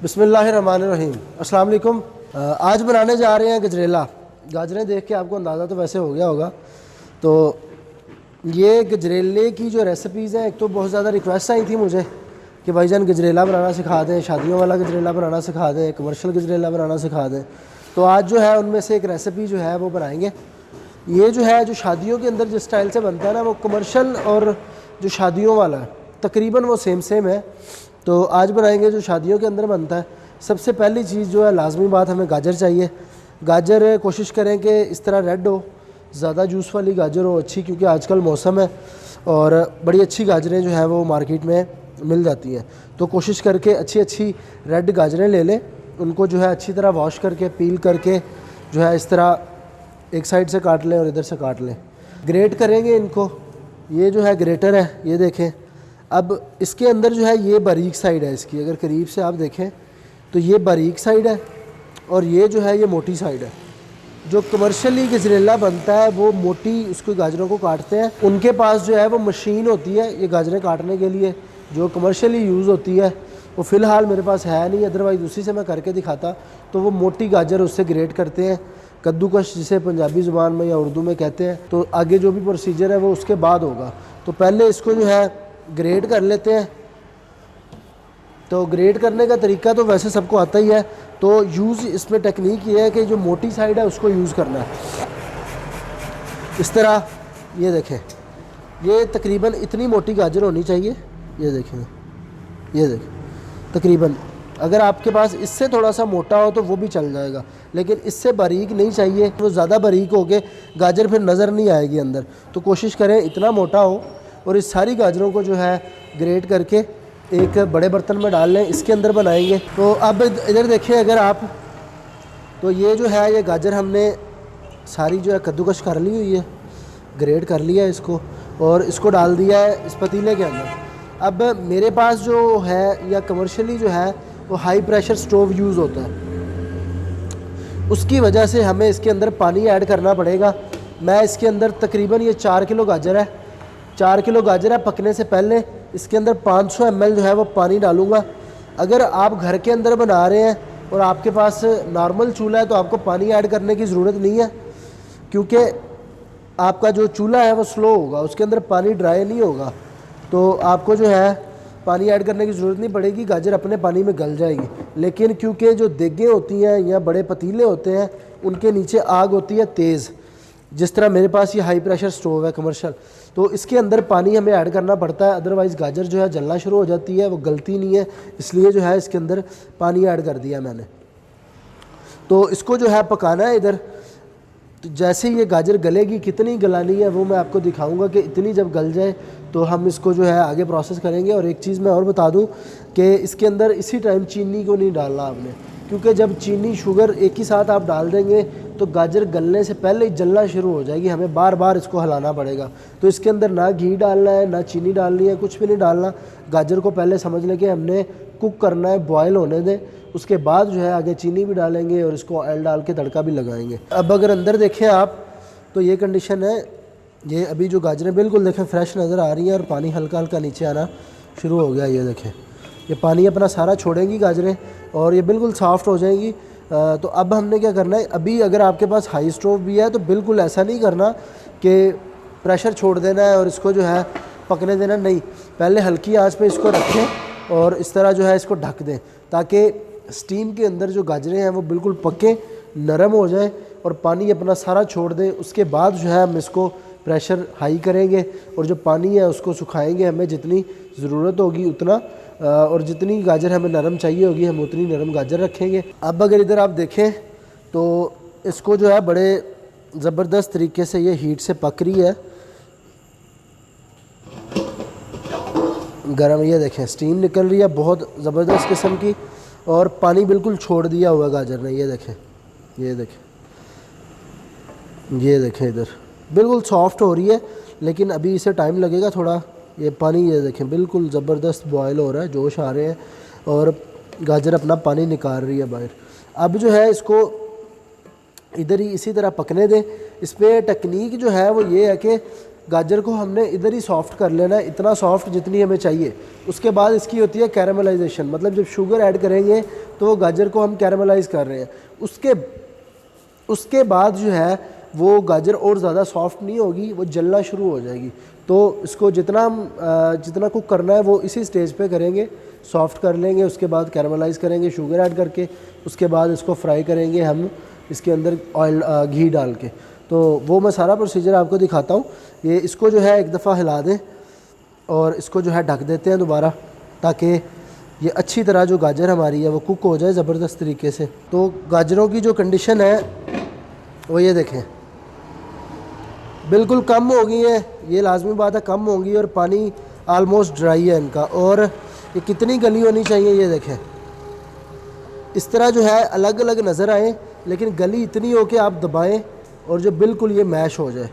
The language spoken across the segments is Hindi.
बिस्मिल्लाहिर्रहमानिर्रहीम। अस्सलाम वालेकुम। आज बनाने जा रहे हैं गजरेला। गाजरें देख के आपको अंदाज़ा तो वैसे हो गया होगा। तो ये गजरेले की जो रेसिपीज़ हैं, एक तो बहुत ज़्यादा रिक्वेस्ट आई थी मुझे कि भाईजान गजरेला बनाना सिखा दें, शादियों वाला गजरेला बनाना सिखा दें, कमर्शियल गजरेला बनाना सिखा दें। तो आज जो है उनमें से एक रेसिपी जो है वो बनाएंगे। ये जो है जो शादियों के अंदर जिस स्टाइल से बनता है ना, वो कमर्शियल और जो शादियों वाला है तकरीबन वो सेम है। तो आज बनाएंगे जो शादियों के अंदर बनता है। सबसे पहली चीज़ जो है, लाजमी बात, हमें गाजर चाहिए। गाजर कोशिश करें कि इस तरह रेड हो, ज़्यादा जूस वाली गाजर हो, अच्छी, क्योंकि आजकल मौसम है और बड़ी अच्छी गाजरें जो हैं वो मार्केट में मिल जाती हैं। तो कोशिश करके अच्छी रेड गाजरें ले लें। उनको जो है अच्छी तरह वॉश करके, पील करके जो है इस तरह एक साइड से काट लें और इधर से काट लें। ग्रेट करेंगे इनको। ये जो है ग्रेटर है, ये देखें। अब इसके अंदर जो है ये बारीक साइड है इसकी, अगर करीब से आप देखें तो ये बारीक साइड है और ये जो है ये मोटी साइड है। जो कमर्शियली गजरेला बनता है वो मोटी उसको गाजरों को काटते हैं। उनके पास जो है वो मशीन होती है ये गाजरें काटने के लिए, जो कमर्शियली यूज़ होती है। वो फ़िलहाल मेरे पास है नहीं, अदरवाइज़ उसी से मैं करके दिखाता। तो वो मोटी गाजर उससे ग्रेट करते हैं, कद्दूकश जिसे पंजाबी ज़ुबान में या उर्दू में कहते हैं। तो आगे जो भी प्रोसीजर है वो उसके बाद होगा। तो पहले इसको जो है ग्रेट कर लेते हैं। तो ग्रेट करने का तरीका तो वैसे सबको आता ही है। तो यूज़ इसमें टेक्निक ये है कि जो मोटी साइड है उसको यूज़ करना है। इस तरह ये देखें, ये तकरीबन इतनी मोटी गाजर होनी चाहिए। ये देखें, ये देखें तकरीबन। अगर आपके पास इससे थोड़ा सा मोटा हो तो वो भी चल जाएगा, लेकिन इससे बारीक नहीं चाहिए। वो ज़्यादा बारीक हो के गाजर फिर नज़र नहीं आएगी अंदर। तो कोशिश करें इतना मोटा हो। और इस सारी गाजरों को जो है ग्रेट करके एक बड़े बर्तन में डाल लें, इसके अंदर बनाएंगे। तो अब इधर देखें अगर आप, तो ये जो है ये गाजर हमने सारी जो है कद्दूकश कर ली हुई है, ग्रेट कर लिया है इसको और इसको डाल दिया है इस पतीले के अंदर। अब मेरे पास जो है या कमर्शियली जो है वो हाई प्रेशर स्टोव यूज़ होता है, उसकी वजह से हमें इसके अंदर पानी ऐड करना पड़ेगा। मैं इसके अंदर तकरीबन ये 4 किलो गाजर है, 4 किलो गाजर है। पकने से पहले इसके अंदर 500 ml जो है वो पानी डालूँगा। अगर आप घर के अंदर बना रहे हैं और आपके पास नॉर्मल चूल्हा है तो आपको पानी ऐड करने की ज़रूरत नहीं है, क्योंकि आपका जो चूल्हा है वो स्लो होगा, उसके अंदर पानी ड्राई नहीं होगा। तो आपको जो है पानी ऐड करने की ज़रूरत नहीं पड़ेगी, गाजर अपने पानी में गल जाएगी। लेकिन क्योंकि जो देगें होती हैं या बड़े पतीले होते हैं उनके नीचे आग होती है तेज़, जिस तरह मेरे पास ये हाई प्रेशर स्टोव है कमर्शियल, तो इसके अंदर पानी हमें ऐड करना पड़ता है। अदरवाइज़ गाजर जो है जलना शुरू हो जाती है, वो गलती नहीं है, इसलिए जो है इसके अंदर पानी ऐड कर दिया मैंने। तो इसको जो है पकाना है इधर। तो जैसे ये गाजर गलेगी, कितनी गलानी है वो मैं आपको दिखाऊंगा कि इतनी जब गल जाए तो हम इसको जो है आगे प्रोसेस करेंगे। और एक चीज़ मैं और बता दूं कि इसके अंदर इसी टाइम चीनी को नहीं डालना आपने, क्योंकि जब चीनी शुगर एक ही साथ आप डाल देंगे तो गाजर गलने से पहले ही जलना शुरू हो जाएगी, हमें बार बार इसको हिलाना पड़ेगा। तो इसके अंदर ना घी डालना है, ना चीनी डालनी है, कुछ भी नहीं डालना। गाजर को पहले समझ लें कि हमने कुक करना है, बॉयल होने दें, उसके बाद जो है आगे चीनी भी डालेंगे और इसको ऑयल डाल के तड़का भी लगाएंगे। अब अगर अंदर देखें आप तो ये कंडीशन है। ये अभी जो गाजरें बिल्कुल देखें फ्रेश नज़र आ रही हैं और पानी हल्का हल्का नीचे आना शुरू हो गया। ये देखें, ये पानी अपना सारा छोड़ेंगी गाजरें और ये बिल्कुल सॉफ्ट हो जाएंगी। तो अब हमने क्या करना है, अभी अगर आपके पास हाई स्टोव भी है तो बिल्कुल ऐसा नहीं करना कि प्रेशर छोड़ देना है और इसको जो है पकने देना, नहीं। पहले हल्की आंच पे इसको रखें और इस तरह जो है इसको ढक दें, ताकि स्टीम के अंदर जो गाजरें हैं वो बिल्कुल पकें, नरम हो जाएं और पानी अपना सारा छोड़ दें। उसके बाद जो है हम इसको प्रेशर हाई करेंगे और जो पानी है उसको सुखाएंगे, हमें जितनी ज़रूरत होगी उतना, और जितनी गाजर हमें नरम चाहिए होगी हम उतनी नरम गाजर रखेंगे। अब अगर इधर आप देखें तो इसको जो है बड़े ज़बरदस्त तरीके से ये हीट से पक रही है, गरम। ये देखें स्टीम निकल रही है बहुत ज़बरदस्त किस्म की और पानी बिल्कुल छोड़ दिया हुआ गाजर ने। ये देखें, ये देखें, ये देखें, इधर बिल्कुल सॉफ्ट हो रही है, लेकिन अभी इसे टाइम लगेगा थोड़ा। ये पानी ये देखें बिल्कुल ज़बरदस्त बॉयल हो रहा है, जोश आ रहे हैं और गाजर अपना पानी निकाल रही है बाहर। अब जो है इसको इधर ही इसी तरह पकने दें। इस पर टेक्निक जो है वो ये है कि गाजर को हमने इधर ही सॉफ्ट कर लेना है, इतना सॉफ्ट जितनी हमें चाहिए। उसके बाद इसकी होती है कैरामलाइजेशन, मतलब जब शुगर ऐड करेंगे तो वो गाजर को हम कैरामलाइज़ कर रहे हैं। उसके बाद जो है वो गाजर और ज़्यादा सॉफ्ट नहीं होगी, वो जलना शुरू हो जाएगी। तो इसको जितना कुक करना है वो इसी स्टेज पे करेंगे, सॉफ्ट कर लेंगे, उसके बाद कैरामलाइज़ करेंगे शुगर ऐड करके, उसके बाद इसको फ्राई करेंगे हम इसके अंदर ऑयल घी डाल के। तो वो मैं सारा प्रोसीजर आपको दिखाता हूँ। ये इसको जो है एक दफ़ा हिला दें और इसको जो है ढक देते हैं दोबारा, ताकि ये अच्छी तरह जो गाजर हमारी है वो कुक हो जाए ज़बरदस्त तरीके से। तो गाजरों की जो कंडीशन है वो ये देखें, बिल्कुल कम हो गई है, ये लाजमी बात है कम होंगी, और पानी आलमोस्ट ड्राई है इनका। और ये कितनी गली होनी चाहिए ये देखें, इस तरह जो है अलग अलग नज़र आए, लेकिन गली इतनी हो कि आप दबाएं और जो बिल्कुल ये मैश हो जाए।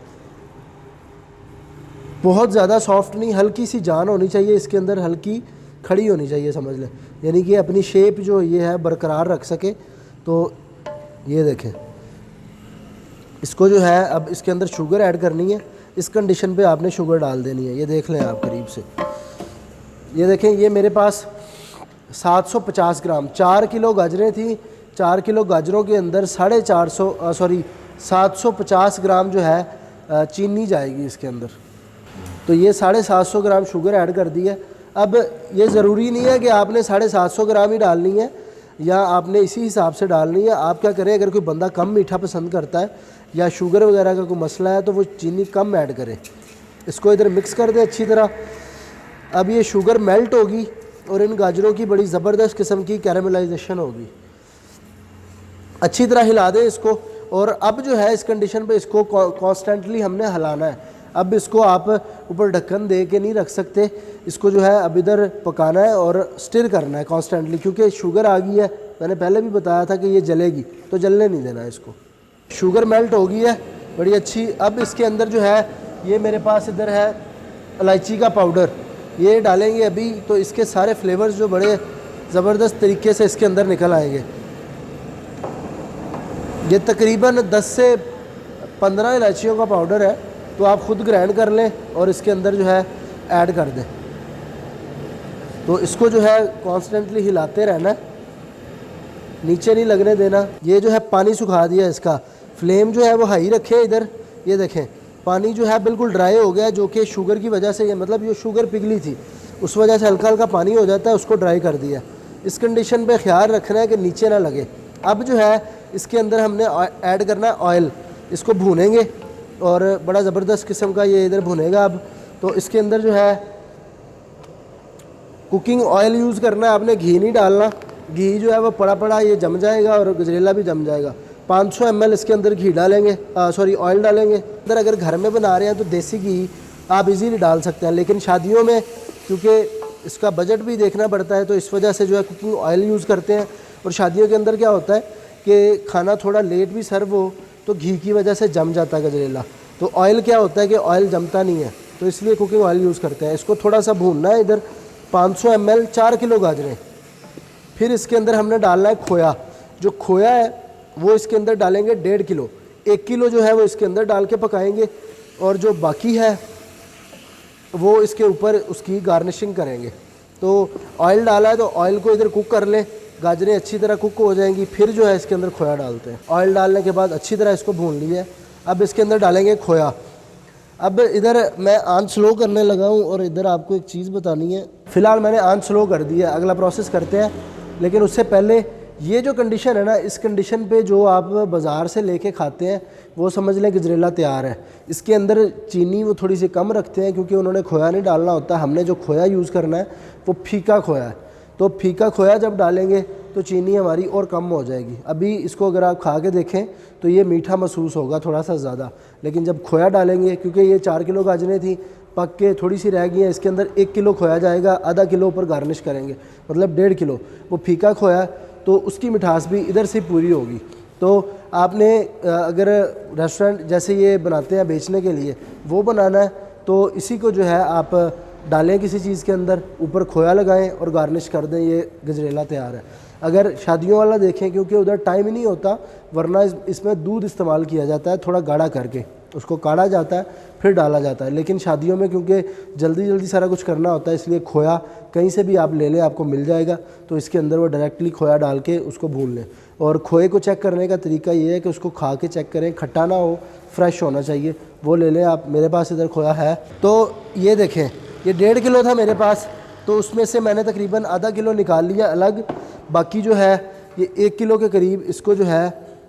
बहुत ज़्यादा सॉफ्ट नहीं, हल्की सी जान होनी चाहिए इसके अंदर, हल्की खड़ी होनी चाहिए समझ लें, यानी कि अपनी शेप जो ये है बरकरार रख सके। तो ये देखें, इसको जो है अब इसके अंदर शुगर ऐड करनी है, इस कंडीशन पे आपने शुगर डाल देनी है। ये देख लें आप करीब से, ये देखें, ये मेरे पास 750 ग्राम 4 किलो गाजरें थी। 4 किलो गाजरों के अंदर 750 ग्राम जो है चीनी जाएगी इसके अंदर। तो ये 750 ग्राम शुगर ऐड कर दी है। अब ये ज़रूरी नहीं है कि आपने 750 ग्राम ही डालनी है या आपने इसी हिसाब से डालनी है। आप क्या करें, अगर कोई बंदा कम मीठा पसंद करता है या शुगर वगैरह का कोई मसला है तो वो चीनी कम ऐड करे। इसको इधर मिक्स कर दें अच्छी तरह। अब ये शुगर मेल्ट होगी और इन गाजरों की बड़ी ज़बरदस्त किस्म की कैरामलाइजेशन होगी। अच्छी तरह हिला दें इसको, और अब जो है इस कंडीशन पे इसको कॉन्स्टेंटली हमने हिलाना है। अब इसको आप ऊपर ढक्कन दे के नहीं रख सकते, इसको जो है अब इधर पकाना है और स्टिर करना है कॉन्स्टेंटली, क्योंकि शुगर आ गई है। मैंने पहले भी बताया था कि ये जलेगी, तो जलने नहीं देना है इसको। शुगर मेल्ट हो गई है बड़ी अच्छी। अब इसके अंदर जो है ये मेरे पास इधर है इलायची का पाउडर, ये डालेंगे अभी, तो इसके सारे फ्लेवर्स जो बड़े ज़बरदस्त तरीके से इसके अंदर निकल आएंगे। ये तकरीबन 10 से 15 इलायचियों का पाउडर है, तो आप ख़ुद ग्राइंड कर लें और इसके अंदर जो है ऐड कर दें। तो इसको जो है कॉन्स्टेंटली हिलाते रहना, नीचे नहीं लगने देना। ये जो है पानी सुखा दिया, इसका फ्लेम जो है वो हाई रखें इधर। ये देखें पानी जो है बिल्कुल ड्राई हो गया, जो कि शुगर की वजह से, ये मतलब ये शुगर पिघली थी उस वजह से हल्का हल्का पानी हो जाता है, उसको ड्राई कर दिया। इस कंडीशन पे ख्याल रखना है कि नीचे ना लगे। अब जो है इसके अंदर हमने ऐड करना है ऑयल, इसको भूनेंगे और बड़ा ज़बरदस्त किस्म का ये इधर भुनेगा। अब तो इसके अंदर जो है कुकिंग ऑयल यूज़ करना है, आपने घी नहीं डालना। घी जो है वो पड़ा पड़ा ये जम जाएगा और गजरेला भी जम जाएगा। 500 ml इसके अंदर घी डालेंगे, ऑयल डालेंगे। अंदर अगर घर में बना रहे हैं तो देसी घी आप इजीली डाल सकते हैं, लेकिन शादियों में क्योंकि इसका बजट भी देखना पड़ता है तो इस वजह से जो है कुकिंग ऑयल यूज़ करते हैं। और शादियों के अंदर क्या होता है कि खाना थोड़ा लेट भी सर्व हो तो घी की वजह से जम जाता है गजरेला। तो ऑयल क्या होता है कि ऑयल जमता नहीं है, तो इसलिए कुकिंग ऑयल यूज़ करते हैं। इसको थोड़ा सा भूनना है इधर। 500 ml 4 किलो गाजरें। फिर इसके अंदर हमने डालना है खोया। जो खोया है वो इसके अंदर डालेंगे 1.5 किलो। 1 किलो जो है वो इसके अंदर डाल के पकाएंगे, और जो बाकी है वो इसके ऊपर उसकी गार्निशिंग करेंगे। तो ऑयल डाला है तो ऑयल को इधर कुक कर लें, गाजरें अच्छी तरह कुक हो जाएंगी। फिर जो है इसके अंदर खोया डालते हैं। ऑयल डालने के बाद अच्छी तरह इसको भून लिया है। अब इसके अंदर डालेंगे खोया। अब इधर मैं आंच स्लो करने लगा हूँ और इधर आपको एक चीज़ बतानी है। फ़िलहाल मैंने आंच स्लो कर दी है, अगला प्रोसेस करते हैं। लेकिन उससे पहले ये जो कंडीशन है ना, इस कंडीशन पे जो आप बाज़ार से लेके खाते हैं वो समझ लें गजरेला तैयार है। इसके अंदर चीनी वो थोड़ी सी कम रखते हैं क्योंकि उन्होंने खोया नहीं डालना होता। हमने जो खोया यूज़ करना है वो फीका खोया है, तो फीका खोया जब डालेंगे तो चीनी हमारी और कम हो जाएगी। अभी इसको अगर आप खा के देखें तो ये मीठा महसूस होगा थोड़ा सा ज़्यादा, लेकिन जब खोया डालेंगे, क्योंकि ये 4 किलो गाजरें थी पक के थोड़ी सी रह गई हैं, इसके अंदर 1 किलो खोया जाएगा, आधा किलो ऊपर गार्निश करेंगे, मतलब 1.5 किलो। वो फीका खोया तो उसकी मिठास भी इधर से पूरी होगी। तो आपने अगर रेस्टोरेंट जैसे ये बनाते हैं बेचने के लिए वो बनाना है तो इसी को जो है आप डालें किसी चीज़ के अंदर, ऊपर खोया लगाएं और गार्निश कर दें, ये गजरेला तैयार है। अगर शादियों वाला देखें, क्योंकि उधर टाइम ही नहीं होता, वरना इसमें दूध इस्तेमाल किया जाता है थोड़ा गाढ़ा करके, उसको काढ़ा जाता है फिर डाला जाता है। लेकिन शादियों में क्योंकि जल्दी जल्दी सारा कुछ करना होता है, इसलिए खोया कहीं से भी आप ले लें, आपको मिल जाएगा। तो इसके अंदर वो डायरेक्टली खोया डाल के उसको भून लें। और खोए को चेक करने का तरीका ये है कि उसको खा के चेक करें, खट्टा ना हो, फ्रेश होना चाहिए, वो ले लें आप। मेरे पास इधर खोया है। तो ये देखें, ये 1.5 किलो था मेरे पास, तो उसमें से मैंने तकरीबन आधा किलो निकाल लिया अलग। बाकी जो है ये 1 किलो के करीब, इसको जो है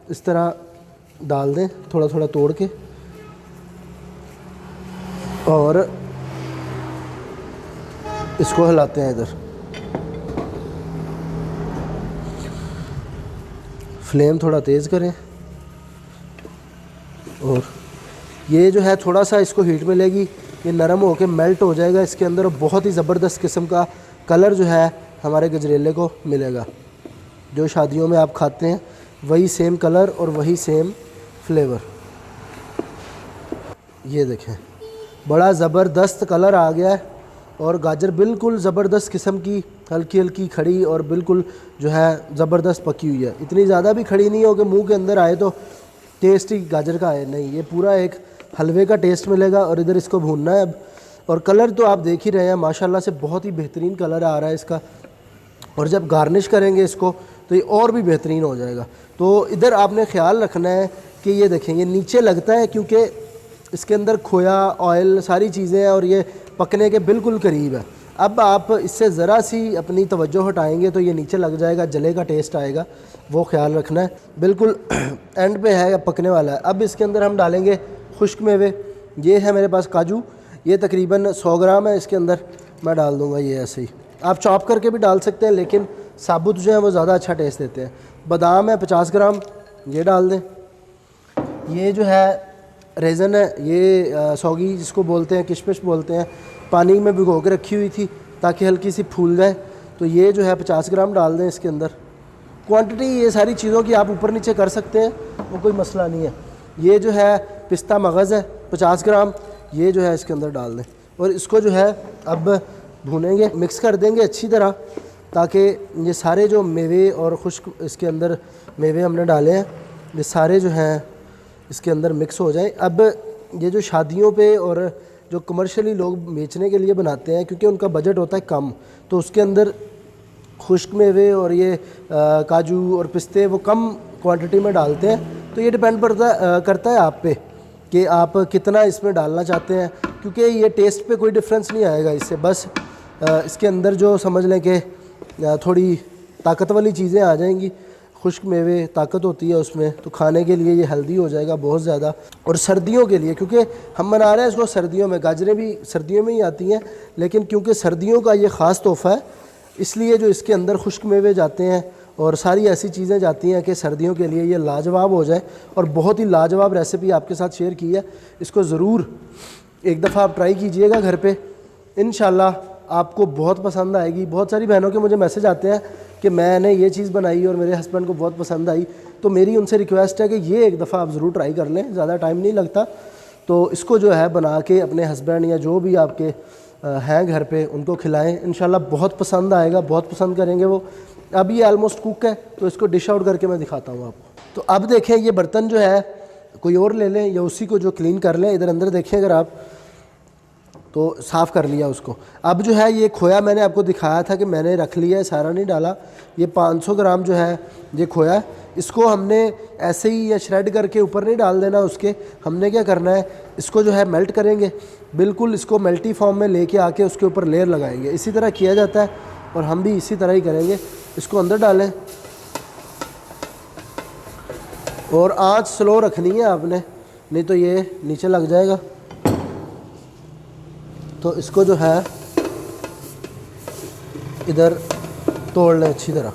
इस तरह डाल दें, थोड़ा थोड़ा तोड़ के, और इसको हिलाते हैं। इधर फ्लेम थोड़ा तेज़ करें, और ये जो है थोड़ा सा इसको हीट मिलेगी, ये नरम होकर मेल्ट हो जाएगा इसके अंदर, और बहुत ही ज़बरदस्त किस्म का कलर जो है हमारे गजरेले को मिलेगा। जो शादियों में आप खाते हैं वही सेम कलर और वही सेम फ्लेवर। ये देखें, बड़ा ज़बरदस्त कलर आ गया है, और गाजर बिल्कुल ज़बरदस्त किस्म की, हल्की हल्की खड़ी और बिल्कुल जो है ज़बरदस्त पकी हुई है। इतनी ज़्यादा भी खड़ी नहीं हो कि मुंह के अंदर आए तो टेस्ट ही गाजर का आए, नहीं, ये पूरा एक हलवे का टेस्ट मिलेगा। और इधर इसको भूनना है अब। और कलर तो आप देख ही रहे हैं, माशाल्लाह से बहुत ही बेहतरीन कलर आ रहा है इसका। और जब गार्निश करेंगे इसको तो ये और भी बेहतरीन हो जाएगा। तो इधर आपने ख्याल रखना है कि ये देखें, ये नीचे लगता है क्योंकि इसके अंदर खोया, ऑयल, सारी चीज़ें हैं, और ये पकने के बिल्कुल करीब है। अब आप इससे ज़रा सी अपनी तवज्जो हटाएंगे तो ये नीचे लग जाएगा, जले का टेस्ट आएगा, वो ख्याल रखना है। बिल्कुल एंड पे है, पकने वाला है। अब इसके अंदर हम डालेंगे खुश्क मेवे। ये है मेरे पास काजू, ये तकरीबन 100 ग्राम है इसके अंदर, मैं डाल दूँगा ये ऐसे ही। आप चॉप करके भी डाल सकते हैं, लेकिन साबुत जो है वो ज़्यादा अच्छा टेस्ट देते हैं। बादाम है 50 ग्राम, ये डाल दें। ये जो है रेज़न है, ये सौगी जिसको बोलते हैं, किशमिश बोलते हैं, पानी में भिगो के रखी हुई थी ताकि हल्की सी फूल जाए। तो ये जो है 50 ग्राम डाल दें इसके अंदर। क्वांटिटी ये सारी चीज़ों की आप ऊपर नीचे कर सकते हैं, वो कोई मसला नहीं है। ये जो है पिस्ता मगज़ है 50 ग्राम, ये जो है इसके अंदर डाल दें। और इसको जो है अब भूनेंगे, मिक्स कर देंगे अच्छी तरह, ताकि ये सारे जो मेवे और खुश्क इसके अंदर मेवे हमने डाले हैं, ये सारे जो हैं इसके अंदर मिक्स हो जाएं। अब ये जो शादियों पे और जो कमर्शियली लोग बेचने के लिए बनाते हैं, क्योंकि उनका बजट होता है कम, तो उसके अंदर खुश्क मेवे और ये काजू और पिस्ते वो कम क्वांटिटी में डालते हैं। तो ये डिपेंड करता है आप पे कि आप कितना इसमें डालना चाहते हैं, क्योंकि ये टेस्ट पे कोई डिफरेंस नहीं आएगा इससे। बस इसके अंदर जो समझ लें कि थोड़ी ताकत वाली चीज़ें आ जाएंगी। खुश्क मेवे ताकत होती है उसमें, तो खाने के लिए ये हेल्दी हो जाएगा बहुत ज़्यादा। और सर्दियों के लिए, क्योंकि हम बना रहे हैं इसको सर्दियों में, गाजरें भी सर्दियों में ही आती हैं, लेकिन क्योंकि सर्दियों का ये ख़ास तोहफ़ा है, इसलिए जो इसके अंदर खुश्क मेवे जाते हैं और सारी ऐसी चीज़ें जाती हैं कि सर्दियों के लिए ये लाजवाब हो जाए। और बहुत ही लाजवाब रेसिपी आपके साथ शेयर की है, इसको ज़रूर एक दफ़ा आप ट्राई कीजिएगा घर पे, इंशाल्लाह आपको बहुत पसंद आएगी। बहुत सारी बहनों के मुझे मैसेज आते हैं कि मैंने ये चीज़ बनाई और मेरे हस्बैंड को बहुत पसंद आई। तो मेरी उनसे रिक्वेस्ट है कि ये एक दफ़ा आप ज़रूर ट्राई कर लें, ज़्यादा टाइम नहीं लगता। तो इसको जो है बना के अपने हस्बैंड या जो भी आपके हैं घर पे उनको खिलाएं, इंशाल्लाह बहुत पसंद आएगा, बहुत पसंद करेंगे वो। अब ये ऑलमोस्ट कुक है, तो इसको डिश आउट करके मैं दिखाता हूँ आपको। तो अब देखें, ये बर्तन जो है कोई और ले लें या उसी को जो क्लीन कर लें। इधर अंदर देखें अगर आप, तो साफ़ कर लिया उसको। अब जो है ये खोया मैंने आपको दिखाया था कि मैंने रख लिया है, सारा नहीं डाला। ये 500 ग्राम जो है ये खोया है, इसको हमने ऐसे ही या श्रेड करके ऊपर नहीं डाल देना उसके। हमने क्या करना है, इसको जो है मेल्ट करेंगे, बिल्कुल इसको मेल्टी फॉर्म में लेके आके उसके ऊपर लेयर लगाएंगे। इसी तरह किया जाता है और हम भी इसी तरह ही करेंगे। इसको अंदर डालें और आँच स्लो रखनी है आपने, नहीं तो ये नीचे लग जाएगा। तो इसको जो है इधर तोड़ लें अच्छी तरह,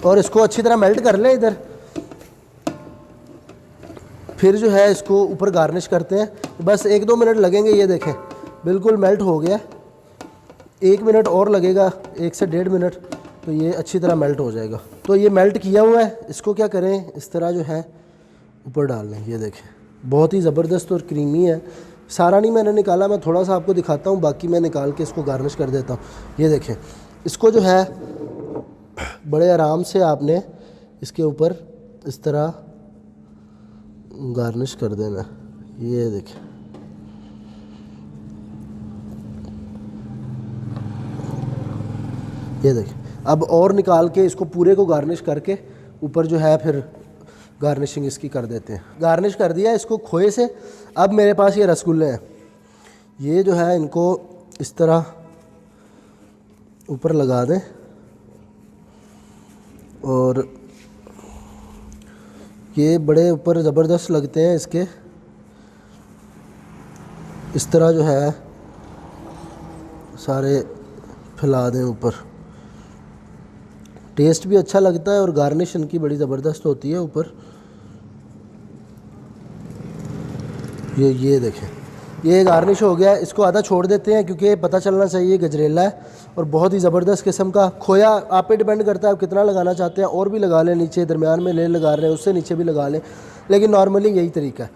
और इसको अच्छी तरह मेल्ट कर लें इधर। फिर जो है इसको ऊपर गार्निश करते हैं, बस 1-2 मिनट लगेंगे। ये देखें बिल्कुल मेल्ट हो गया, 1 मिनट और लगेगा, 1 से 1.5 मिनट, तो ये अच्छी तरह मेल्ट हो जाएगा। तो ये मेल्ट किया हुआ है, इसको क्या करें, इस तरह जो है ऊपर डाल लें। ये देखें बहुत ही ज़बरदस्त और क्रीमी है। सारा नहीं मैंने निकाला, मैं थोड़ा सा आपको दिखाता हूँ, बाकी मैं निकाल के इसको गार्निश कर देता हूँ। ये देखें, इसको जो है बड़े आराम से आपने इसके ऊपर इस तरह गार्निश कर देना। ये देखें, ये देखें। अब और निकाल के इसको पूरे को गार्निश करके ऊपर जो है फिर गार्निशिंग इसकी कर देते हैं। गार्निश कर दिया इसको खोए से। अब मेरे पास ये रसगुल्ले हैं, ये जो है इनको इस तरह ऊपर लगा दें और ये बड़े ऊपर ज़बरदस्त लगते हैं इसके। इस तरह जो है सारे फैला दें ऊपर, टेस्ट भी अच्छा लगता है और गार्निश इनकी बड़ी ज़बरदस्त होती है ऊपर। ये देखें, ये गार्निश हो गया। इसको आधा छोड़ देते हैं क्योंकि पता चलना चाहिए गजरेला है और बहुत ही ज़बरदस्त किस्म का। खोया आप पे डिपेंड करता है आप कितना लगाना चाहते हैं, और भी लगा लें, नीचे दरमियान में ले लगा रहे हैं उससे नीचे भी लगा लें, लेकिन नॉर्मली यही तरीका है।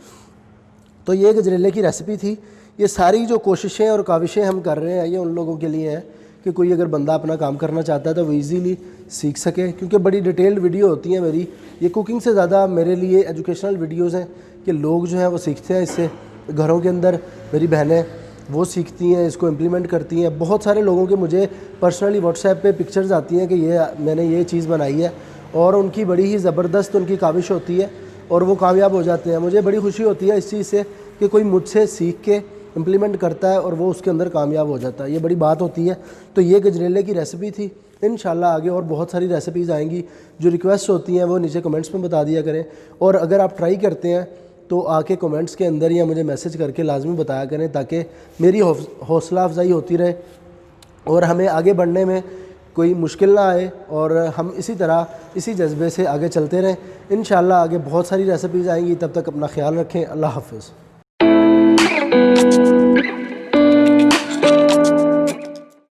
तो ये गजरेले की रेसिपी थी। ये सारी जो कोशिशें और काविशें हम कर रहे हैं ये उन लोगों के लिए है कि कोई अगर बंदा अपना काम करना चाहता है तो वो ईज़िली सीख सके, क्योंकि बड़ी डिटेल्ड वीडियो होती है मेरी। ये कुकिंग से ज़्यादा मेरे लिए एजुकेशनल वीडियोज़ हैं कि लोग जो हैं वो सीखते हैं इससे। घरों के अंदर मेरी बहनें वो सीखती हैं, इसको इम्प्लीमेंट करती हैं। बहुत सारे लोगों के मुझे पर्सनली व्हाट्सएप पे पिक्चर्स आती हैं कि ये मैंने ये चीज़ बनाई है, और उनकी बड़ी ही ज़बरदस्त उनकी काविश होती है और वो कामयाब हो जाते हैं। मुझे बड़ी खुशी होती है इस चीज़ से कि कोई मुझसे सीख के इम्प्लीमेंट करता है और वो उसके अंदर कामयाब हो जाता है, ये बड़ी बात होती है। तो ये गजरेले की रेसिपी थी। इंशाल्लाह आगे और बहुत सारी रेसिपीज़ आएंगी। जो रिक्वेस्ट होती हैं वो नीचे कमेंट्स में बता दिया करें, और अगर आप ट्राई करते हैं तो आके कमेंट्स के अंदर या मुझे मैसेज करके लाजमी बताया करें, ताकि मेरी हौसला अफजाई होती रहे और हमें आगे बढ़ने में कोई मुश्किल ना आए, और हम इसी तरह इसी जज्बे से आगे चलते रहें। इंशाल्लाह आगे बहुत सारी रेसिपीज़ आएंगी। तब तक अपना ख्याल रखें। अल्लाह हाफ़िज़।